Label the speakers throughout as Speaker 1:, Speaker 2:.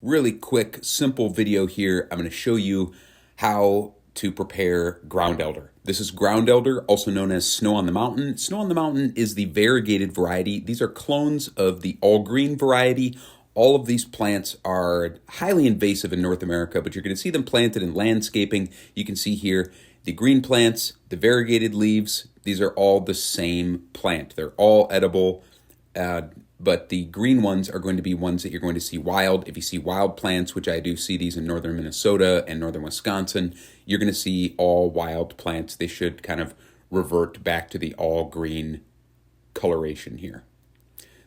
Speaker 1: Really quick, simple video here. I'm going to show you how to prepare ground elder. This is ground elder, also known as snow on the mountain. Snow on the mountain is the variegated variety. These are clones of the all green variety. All of these plants are highly invasive in North America, but you're going to see them planted in landscaping. You can see here the green plants, the variegated leaves. These are all the same plant. They're all edible. But the green ones are going to be ones that you're going to see wild. If you see wild plants, which I do see these in northern Minnesota and northern Wisconsin, you're going to see all wild plants. They should kind of revert back to the all green coloration here.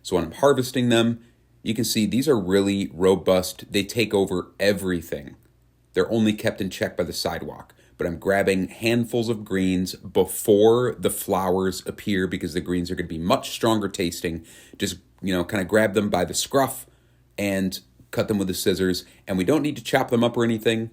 Speaker 1: So when I'm harvesting them, you can see these are really robust. They take over everything. They're only kept in check by the sidewalk. But I'm grabbing handfuls of greens before the flowers appear because the greens are going to be much stronger tasting. Just, kind of grab them by the scruff and cut them with the scissors. And we don't need to chop them up or anything.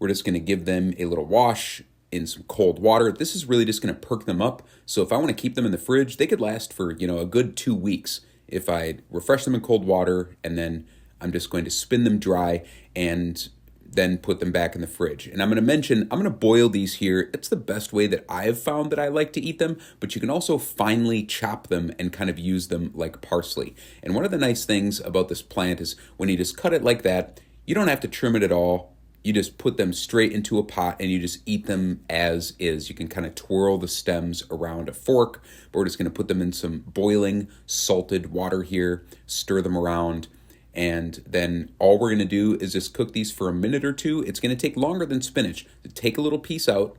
Speaker 1: We're just going to give them a little wash in some cold water. This is really just going to perk them up. So if I want to keep them in the fridge, they could last for, a good 2 weeks if I refresh them in cold water and then I'm just going to spin them dry and then put them back in the fridge. And I'm going to boil these here. It's the best way that I've found that I like to eat them, but you can also finely chop them and kind of use them like parsley. And one of the nice things about this plant is when you just cut it like that, you don't have to trim it at all. You just put them straight into a pot and you just eat them as is. You can kind of twirl the stems around a fork, but we're just going to put them in some boiling salted water here, stir them around. And then all we're going to do is just cook these for a minute or two. It's going to take longer than spinach. Take a little piece out,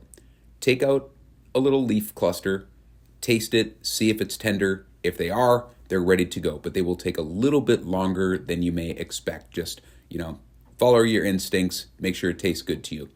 Speaker 1: take out a little leaf cluster, taste it, see if it's tender. If they are, they're ready to go. But they will take a little bit longer than you may expect. Just, follow your instincts. Make sure it tastes good to you.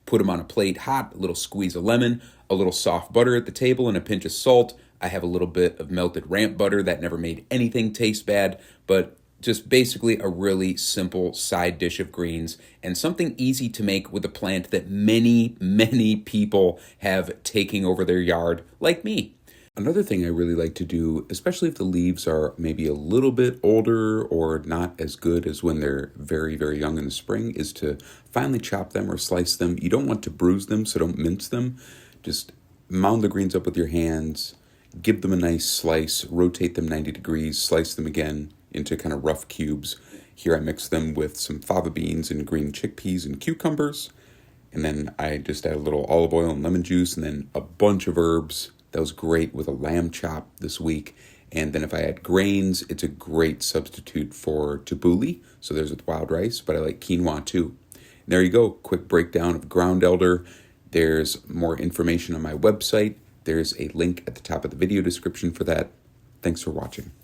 Speaker 1: Put them on a plate hot, a little squeeze of lemon, a little soft butter at the table, and a pinch of salt. I have a little bit of melted ramp butter. That never made anything taste bad, but just basically a really simple side dish of greens and something easy to make with a plant that many, many people have taking over their yard, like me. Another thing I really like to do, especially if the leaves are maybe a little bit older or not as good as when they're very, very young in the spring, is to finely chop them or slice them. You don't want to bruise them, so don't mince them. Just mound the greens up with your hands, give them a nice slice, rotate them 90 degrees, slice them again into kind of rough cubes. Here I mix them with some fava beans and green chickpeas and cucumbers. And then I just add a little olive oil and lemon juice and then a bunch of herbs. That was great with a lamb chop this week. And then if I add grains, it's a great substitute for tabbouleh. So there's with wild rice, but I like quinoa too. And there you go, quick breakdown of ground elder. There's more information on my website. There's a link at the top of the video description for that. Thanks for watching.